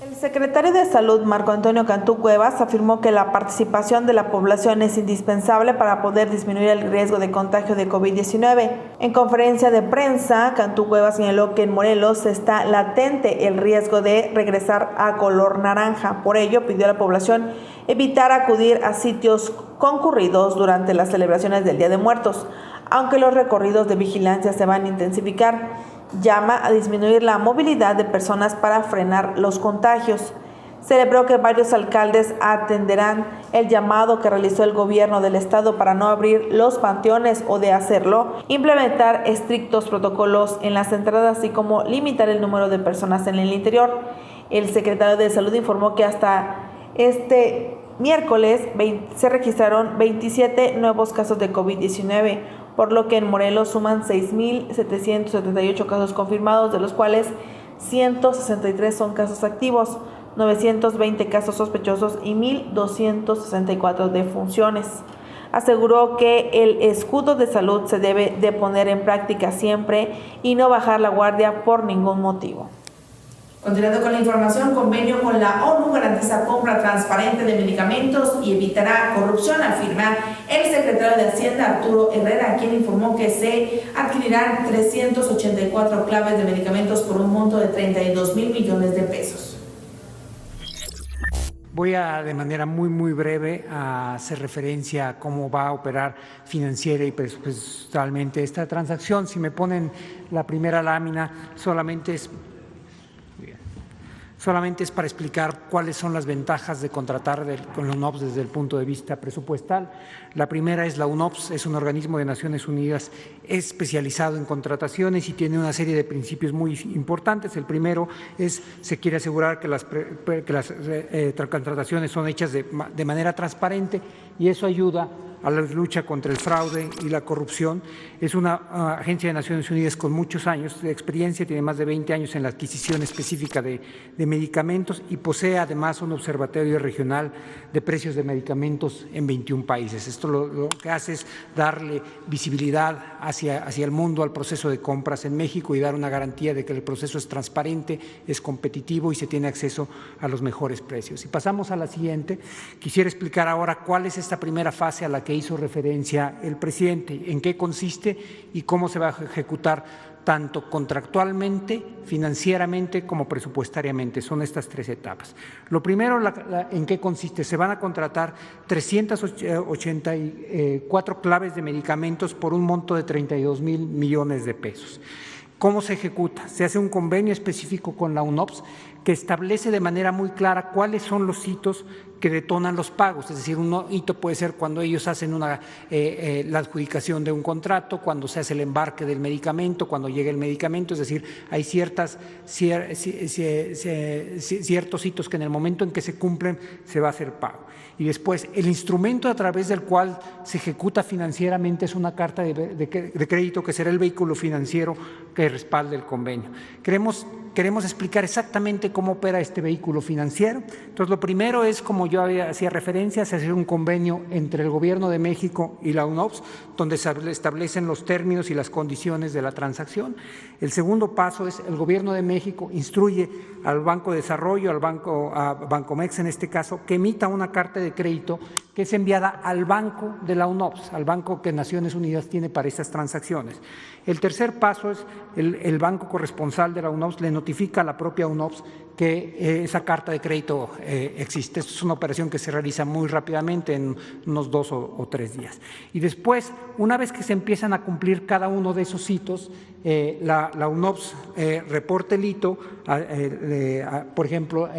El secretario de Salud, Marco Antonio Cantú Cuevas, afirmó que la participación de la población es indispensable para poder disminuir el riesgo de contagio de COVID-19. En conferencia de prensa, Cantú Cuevas señaló que en Morelos está latente el riesgo de regresar a color naranja. Por ello, pidió a la población evitar acudir a sitios concurridos durante las celebraciones del Día de Muertos, aunque los recorridos de vigilancia se van a intensificar. Llama a disminuir la movilidad de personas para frenar los contagios. Celebró que varios alcaldes atenderán el llamado que realizó el gobierno del estado para no abrir los panteones o, de hacerlo, implementar estrictos protocolos en las entradas, así como limitar el número de personas en el interior. El secretario de Salud informó que hasta este miércoles se registraron 27 nuevos casos de COVID-19, por lo que en Morelos suman 6,778 casos confirmados, de los cuales 163 son casos activos, 920 casos sospechosos y 1,264 defunciones. Aseguró que el escudo de salud se debe de poner en práctica siempre y no bajar la guardia por ningún motivo. Continuando con la información, convenio con la ONU garantiza compra transparente de medicamentos y evitará corrupción, afirma el secretario de Hacienda, Arturo Herrera, quien informó que se adquirirán 384 claves de medicamentos por un monto de 32,000 millones de pesos. Voy a, de manera muy breve, a hacer referencia a cómo va a operar financiera y presupuestalmente esta transacción. Si me ponen la primera lámina, solamente es para explicar cuáles son las ventajas de contratar con la UNOPS desde el punto de vista presupuestal. La primera es la UNOPS, es un organismo de Naciones Unidas especializado en contrataciones y tiene una serie de principios muy importantes. El primero es, se quiere asegurar que las contrataciones son hechas de manera transparente, y eso ayuda a la lucha contra el fraude y la corrupción. Es una agencia de Naciones Unidas con muchos años de experiencia, tiene más de 20 años en la adquisición específica de medicamentos y posee además un observatorio regional de precios de medicamentos en 21 países. Esto lo que hace es darle visibilidad hacia el mundo al proceso de compras en México y dar una garantía de que el proceso es transparente, es competitivo y se tiene acceso a los mejores precios. Y pasamos a la siguiente. Quisiera explicar ahora cuál es esta primera fase a la que hizo referencia el presidente, en qué consiste y cómo se va a ejecutar tanto contractualmente, financieramente como presupuestariamente. Son estas 3 etapas. Lo primero, ¿en qué consiste? Se van a contratar 384 claves de medicamentos por un monto de 32,000 millones de pesos. ¿Cómo se ejecuta? Se hace un convenio específico con la UNOPS que establece de manera muy clara cuáles son los hitos que detonan los pagos. Es decir, un hito puede ser cuando ellos hacen la adjudicación de un contrato, cuando se hace el embarque del medicamento, cuando llega el medicamento. Es decir, hay ciertos hitos que en el momento en que se cumplen se va a hacer pago. Y después, el instrumento a través del cual se ejecuta financieramente es una carta de crédito que será el vehículo financiero que respalde el convenio. Queremos explicar exactamente cómo opera este vehículo financiero. Entonces, lo primero es, como yo hacía referencia, es hacer un convenio entre el Gobierno de México y la UNOPS, donde se establecen los términos y las condiciones de la transacción. El segundo paso es el Gobierno de México instruye al Banco de Desarrollo, a Bancomex en este caso, que emita una carta de crédito que es enviada al banco de la UNOPS, al banco que Naciones Unidas tiene para estas transacciones. El tercer paso es el banco corresponsal de la UNOPS le notifica a la propia UNOPS que esa carta de crédito existe. Esto es una operación que se realiza muy rápidamente, en unos 2 o 3 días. Y después, una vez que se empiezan a cumplir cada uno de esos hitos, la UNOPS reporta el hito. Por ejemplo,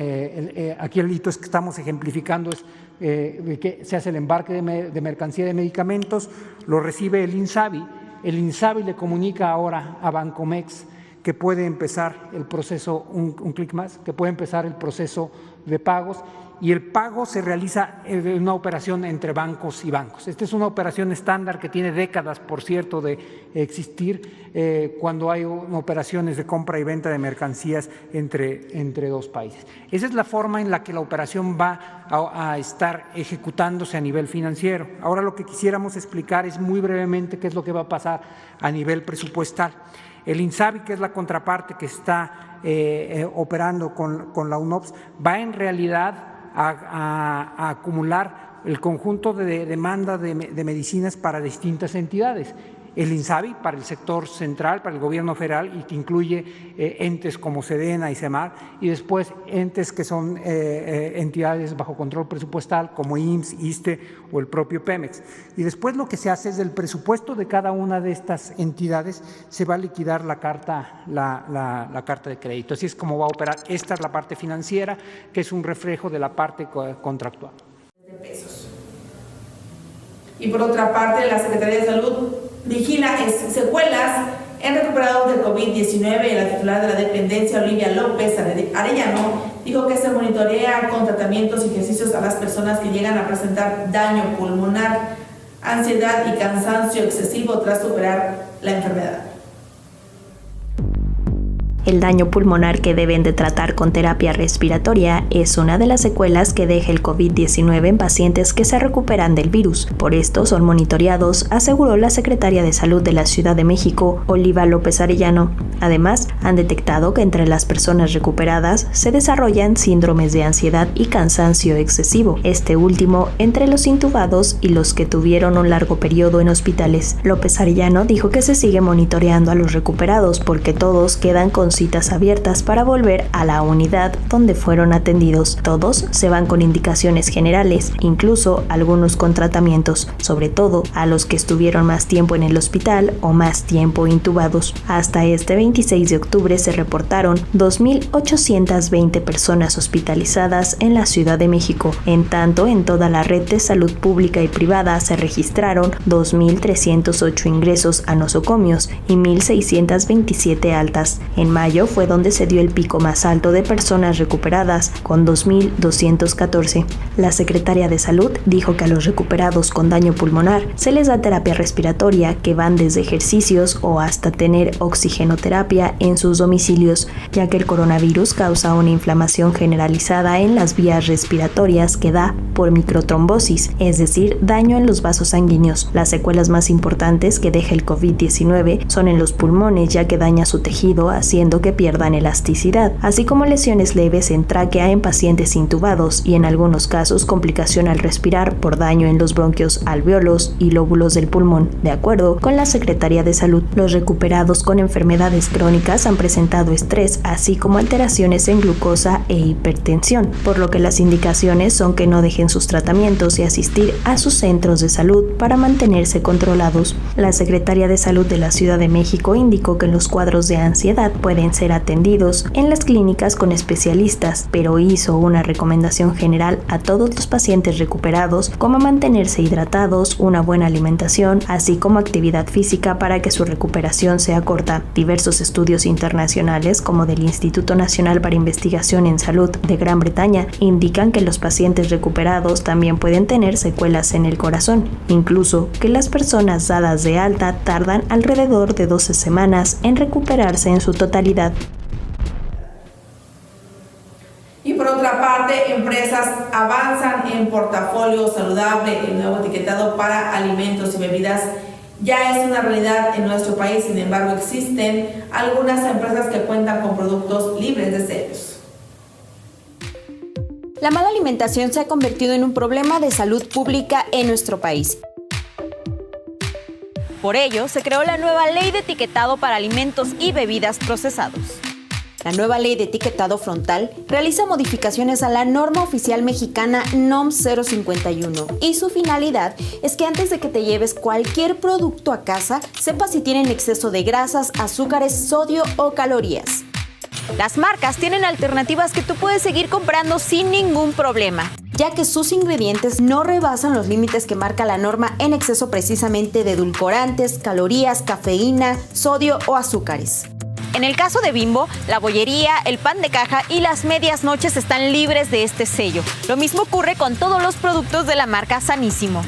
aquí el hito es que estamos ejemplificando es que se hace el embarque de mercancía de medicamentos, lo recibe el INSABI. El INSABI le comunica ahora a Bancomex que puede empezar el proceso, un clic más, que puede empezar el proceso de pagos, y el pago se realiza en una operación entre bancos y bancos. Esta es una operación estándar que tiene décadas, por cierto, de existir cuando hay operaciones de compra y venta de mercancías entre 2 países. Esa es la forma en la que la operación va a estar ejecutándose a nivel financiero. Ahora lo que quisiéramos explicar es muy brevemente qué es lo que va a pasar a nivel presupuestal. El INSABI, que es la contraparte que está operando con la UNOPS, va en realidad a acumular el conjunto de demanda de medicinas para distintas entidades. El INSABI para el sector central, para el gobierno federal, y que incluye entes como Sedena y Semar, y después entes que son entidades bajo control presupuestal como IMSS, ISSSTE o el propio Pemex. Y después lo que se hace es del presupuesto de cada una de estas entidades se va a liquidar la carta de crédito. Así es como va a operar. Esta es la parte financiera, que es un reflejo de la parte contractual. Y por otra parte, la Secretaría de Salud vigila secuelas en recuperados del COVID-19 y la titular de la dependencia, Olivia López Arellano, dijo que se monitorea con tratamientos y ejercicios a las personas que llegan a presentar daño pulmonar, ansiedad y cansancio excesivo tras superar la enfermedad. El daño pulmonar que deben de tratar con terapia respiratoria es una de las secuelas que deja el COVID-19 en pacientes que se recuperan del virus. Por esto son monitoreados, aseguró la secretaria de Salud de la Ciudad de México, Olivia López Arellano. Además, han detectado que entre las personas recuperadas se desarrollan síndromes de ansiedad y cansancio excesivo, este último entre los intubados y los que tuvieron un largo periodo en hospitales. López Arellano dijo que se sigue monitoreando a los recuperados porque todos quedan con citas abiertas para volver a la unidad donde fueron atendidos. Todos se van con indicaciones generales, incluso algunos con tratamientos, sobre todo a los que estuvieron más tiempo en el hospital o más tiempo intubados. Hasta este 26 de octubre se reportaron 2,820 personas hospitalizadas en la Ciudad de México. En tanto, en toda la red de salud pública y privada se registraron 2,308 ingresos a nosocomios y 1,627 altas. En mayo fue donde se dio el pico más alto de personas recuperadas, con 2.214. La secretaria de Salud dijo que a los recuperados con daño pulmonar se les da terapia respiratoria, que van desde ejercicios o hasta tener oxigenoterapia en sus domicilios, ya que el coronavirus causa una inflamación generalizada en las vías respiratorias que da por microtrombosis, es decir, daño en los vasos sanguíneos. Las secuelas más importantes que deja el COVID-19 son en los pulmones, ya que daña su tejido haciendo que pierdan elasticidad, así como lesiones leves en tráquea en pacientes intubados y en algunos casos complicación al respirar por daño en los bronquios, alvéolos y lóbulos del pulmón. De acuerdo con la Secretaría de Salud, los recuperados con enfermedades crónicas han presentado estrés, así como alteraciones en glucosa e hipertensión, por lo que las indicaciones son que no dejen sus tratamientos y asistir a sus centros de salud para mantenerse controlados. La Secretaría de Salud de la Ciudad de México indicó que los cuadros de ansiedad pueden ser atendidos en las clínicas con especialistas, pero hizo una recomendación general a todos los pacientes recuperados como mantenerse hidratados, una buena alimentación, así como actividad física para que su recuperación sea corta. Diversos estudios internacionales, como del Instituto Nacional para Investigación en Salud de Gran Bretaña, indican que los pacientes recuperados también pueden tener secuelas en el corazón, incluso que las personas dadas de alta tardan alrededor de 12 semanas en recuperarse en su totalidad. Y por otra parte, empresas avanzan en portafolio saludable. El nuevo etiquetado para alimentos y bebidas ya es una realidad en nuestro país. Sin embargo, existen algunas empresas que cuentan con productos libres de sellos. La mala alimentación se ha convertido en un problema de salud pública en nuestro país. Por ello, se creó la nueva Ley de Etiquetado para Alimentos y Bebidas Procesados. La nueva Ley de Etiquetado Frontal realiza modificaciones a la norma oficial mexicana NOM 051 y su finalidad es que antes de que te lleves cualquier producto a casa, sepas si tienen exceso de grasas, azúcares, sodio o calorías. Las marcas tienen alternativas que tú puedes seguir comprando sin ningún problema, ya que sus ingredientes no rebasan los límites que marca la norma en exceso precisamente de edulcorantes, calorías, cafeína, sodio o azúcares. En el caso de Bimbo, la bollería, el pan de caja y las medias noches están libres de este sello. Lo mismo ocurre con todos los productos de la marca Sanísimo.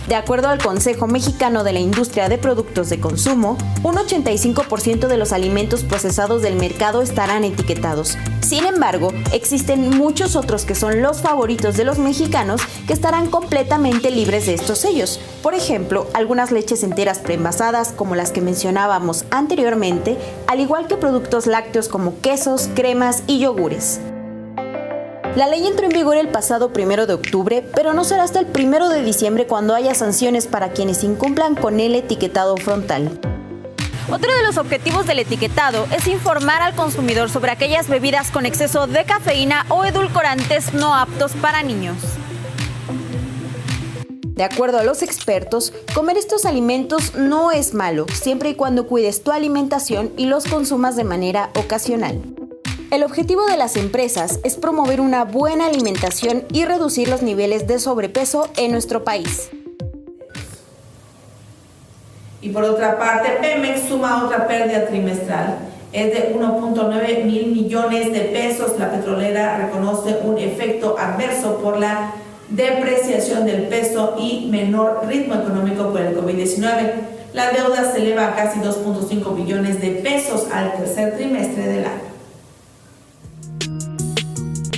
De acuerdo al Consejo Mexicano de la Industria de Productos de Consumo, un 85% de los alimentos procesados del mercado estarán etiquetados. Sin embargo, existen muchos otros que son los favoritos de los mexicanos que estarán completamente libres de estos sellos. Por ejemplo, algunas leches enteras preenvasadas, como las que mencionábamos anteriormente, al igual que productos lácteos como quesos, cremas y yogures. La ley entró en vigor el pasado 1 de octubre, pero no será hasta el 1 de diciembre cuando haya sanciones para quienes incumplan con el etiquetado frontal. Otro de los objetivos del etiquetado es informar al consumidor sobre aquellas bebidas con exceso de cafeína o edulcorantes no aptos para niños. De acuerdo a los expertos, comer estos alimentos no es malo, siempre y cuando cuides tu alimentación y los consumas de manera ocasional. El objetivo de las empresas es promover una buena alimentación y reducir los niveles de sobrepeso en nuestro país. Y por otra parte, Pemex suma otra pérdida trimestral. Es de 1.9 mil millones de pesos. La petrolera reconoce un efecto adverso por la depreciación del peso y menor ritmo económico por el COVID-19. La deuda se eleva a casi 2.5 billones de pesos al tercer trimestre del año.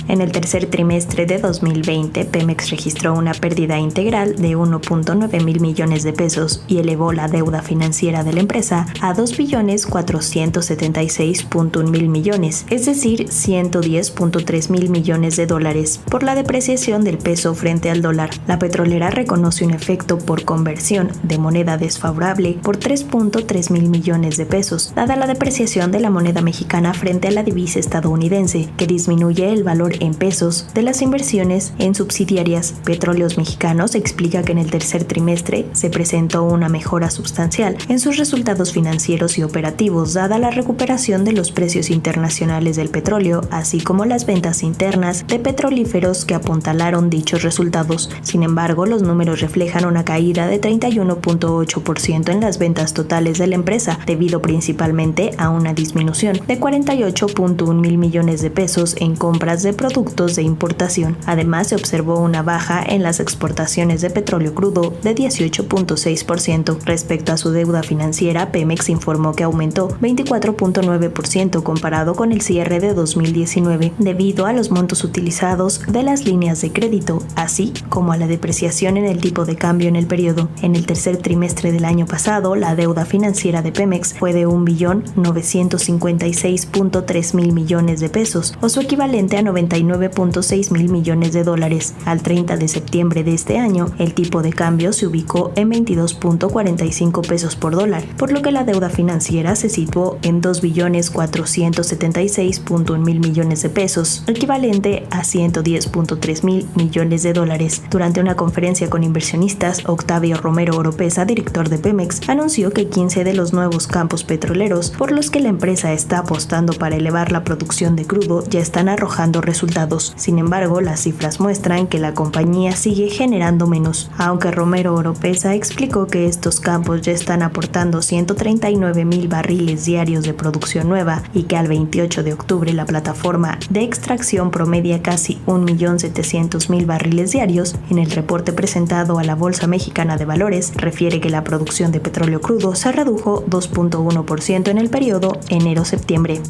En el tercer trimestre de 2020, Pemex registró una pérdida integral de 1.9 mil millones de pesos y elevó la deuda financiera de la empresa a 2.476.1 mil millones, es decir, 110.3 mil millones de dólares, por la depreciación del peso frente al dólar. La petrolera reconoce un efecto por conversión de moneda desfavorable por 3.3 mil millones de pesos, dada la depreciación de la moneda mexicana frente a la divisa estadounidense, que disminuye el valor en pesos de las inversiones en subsidiarias. Petróleos Mexicanos explica que en el tercer trimestre se presentó una mejora sustancial en sus resultados financieros y operativos dada la recuperación de los precios internacionales del petróleo, así como las ventas internas de petrolíferos que apuntalaron dichos resultados. Sin embargo, los números reflejan una caída de 31.8% en las ventas totales de la empresa, debido principalmente a una disminución de 48.1 mil millones de pesos en compras de productos de importación. Además, se observó una baja en las exportaciones de petróleo crudo de 18.6%. Respecto a su deuda financiera, Pemex informó que aumentó 24.9% comparado con el cierre de 2019, debido a los montos utilizados de las líneas de crédito, así como a la depreciación en el tipo de cambio en el periodo. En el tercer trimestre del año pasado, la deuda financiera de Pemex fue de 1.956.3 mil millones de pesos, o su equivalente a 99.6 mil millones de dólares. Al 30 de septiembre de este año, el tipo de cambio se ubicó en 22.45 pesos por dólar, por lo que la deuda financiera se situó en 2.476.1 mil millones de pesos, equivalente a 110.3 mil millones de dólares. Durante una conferencia con inversionistas, Octavio Romero Oropesa, director de Pemex, anunció que 15 de los nuevos campos petroleros por los que la empresa está apostando para elevar la producción de crudo ya están arrojando resultados. Sin embargo, las cifras muestran que la compañía sigue generando menos, aunque Romero Oropesa explicó que estos campos ya están aportando 139 mil barriles diarios de producción nueva y que al 28 de octubre la plataforma de extracción promedia casi 1.700.000 barriles diarios. En el reporte presentado a la Bolsa Mexicana de Valores, refiere que la producción de petróleo crudo se redujo 2.1% en el periodo enero-septiembre.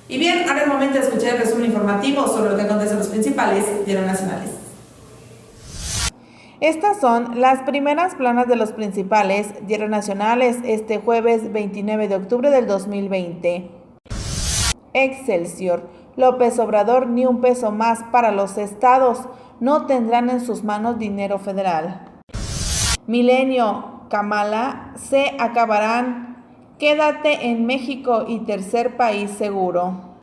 Y bien, ahora es momento de escuchar el resumen informativo sobre lo que acontece en los principales diarios nacionales. Estas son las primeras planas de los principales diarios nacionales este jueves 29 de octubre del 2020. Excelsior. López Obrador, ni un peso más para los estados, no tendrán en sus manos dinero federal. Milenio. Kamala, se acabarán. Quédate en México y tercer país seguro.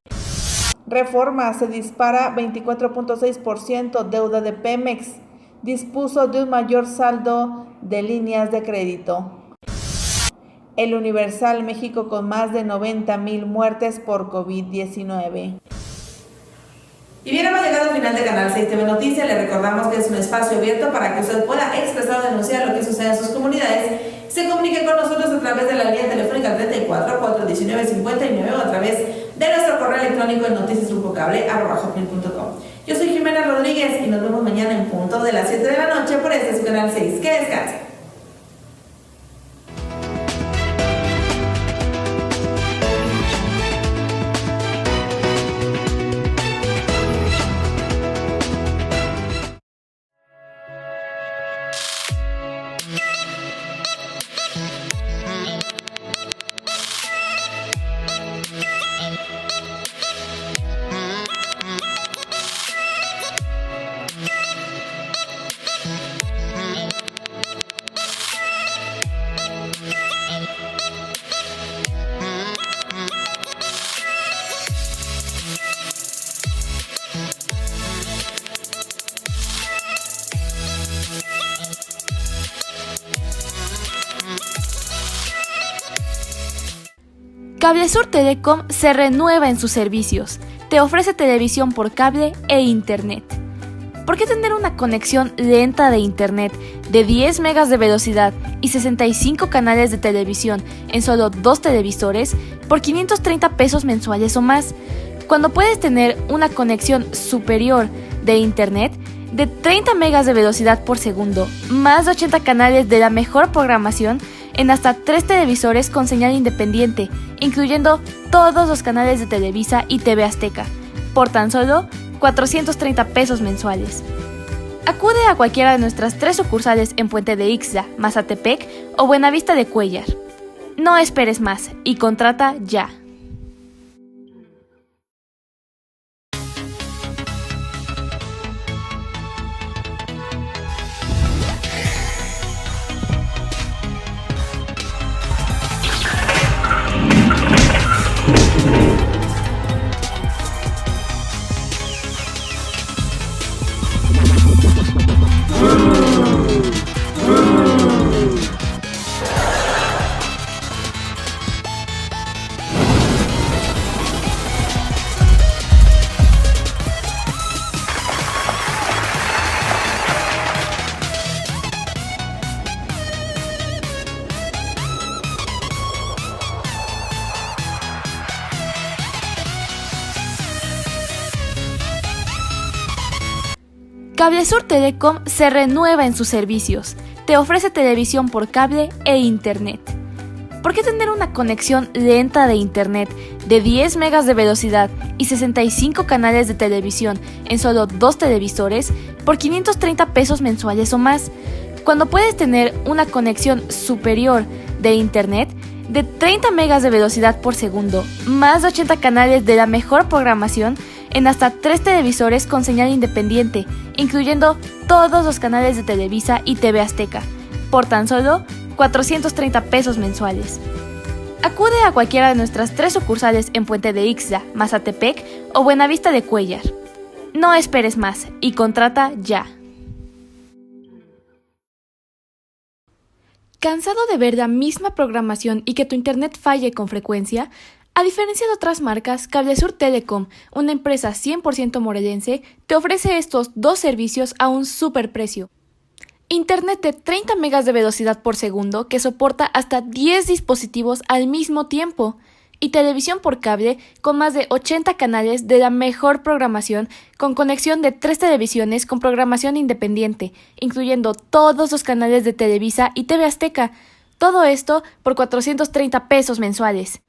Reforma, se dispara 24.6% deuda de Pemex. Dispuso de un mayor saldo de líneas de crédito. El Universal, México con más de 90,000 muertes por COVID-19. Y bien, hemos llegado al final de Canal 6 TV Noticias. Le recordamos que es un espacio abierto para que usted pueda expresar o denunciar lo que sucede en sus comunidades. Se comunique con nosotros a través de la línea telefónica 34 419 59 o a través de nuestro correo electrónico en noticiasgrupocable@hotmail.com. Yo soy Jimena Rodríguez y nos vemos mañana en punto de las 7 de la noche por este su Canal 6. Que descanse. Cablesur Telecom se renueva en sus servicios. Te ofrece televisión por cable e internet. ¿Por qué tener una conexión lenta de internet de 10 megas de velocidad y 65 canales de televisión en solo 2 televisores por 530 pesos mensuales o más, cuando puedes tener una conexión superior de internet de 30 megas de velocidad por segundo, más de 80 canales de la mejor programación en hasta 3 televisores con señal independiente, incluyendo todos los canales de Televisa y TV Azteca, por tan solo 430 pesos mensuales. Acude a cualquiera de nuestras 3 sucursales en Puente de Ixtla, Mazatepec o Buenavista de Cuéllar. No esperes más y contrata ya. Cablesur Telecom se renueva en sus servicios. Te ofrece televisión por cable e internet. ¿Por qué tener una conexión lenta de internet de 10 megas de velocidad y 65 canales de televisión en solo 2 televisores por 530 pesos mensuales o más, cuando puedes tener una conexión superior de internet de 30 megas de velocidad por segundo, más de 80 canales de la mejor programación en hasta 3 televisores con señal independiente, incluyendo todos los canales de Televisa y TV Azteca, por tan solo 430 pesos mensuales? Acude a cualquiera de nuestras 3 sucursales en Puente de Ixtla, Mazatepec o Buenavista de Cuéllar. No esperes más y contrata ya. ¿Cansado de ver la misma programación y que tu internet falle con frecuencia? A diferencia de otras marcas, Cablesur Telecom, una empresa 100% morelense, te ofrece estos 2 servicios a un superprecio. Internet de 30 megas de velocidad por segundo que soporta hasta 10 dispositivos al mismo tiempo. Y televisión por cable con más de 80 canales de la mejor programación con conexión de 3 televisiones con programación independiente, incluyendo todos los canales de Televisa y TV Azteca. Todo esto por 430 pesos mensuales.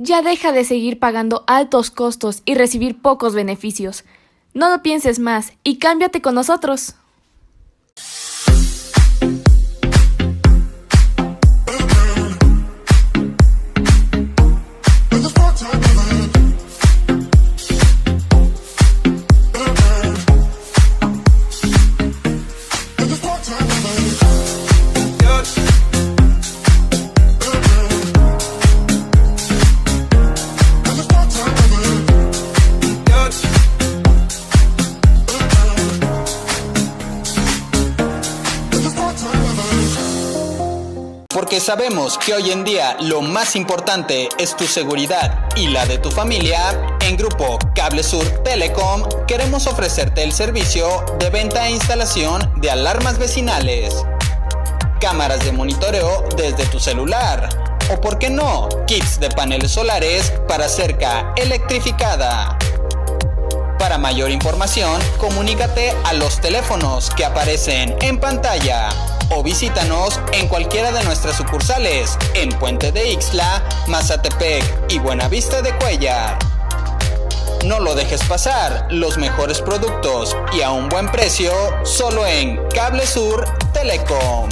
Ya deja de seguir pagando altos costos y recibir pocos beneficios. No lo pienses más y cámbiate con nosotros. Porque sabemos que hoy en día lo más importante es tu seguridad y la de tu familia, en Grupo Cablesur Telecom queremos ofrecerte el servicio de venta e instalación de alarmas vecinales, cámaras de monitoreo desde tu celular o, por qué no, kits de paneles solares para cerca electrificada. Para mayor información, comunícate a los teléfonos que aparecen en pantalla o visítanos en cualquiera de nuestras sucursales en Puente de Ixtla, Mazatepec y Buenavista de Cuéllar. No lo dejes pasar, los mejores productos y a un buen precio solo en Cablesur Telecom.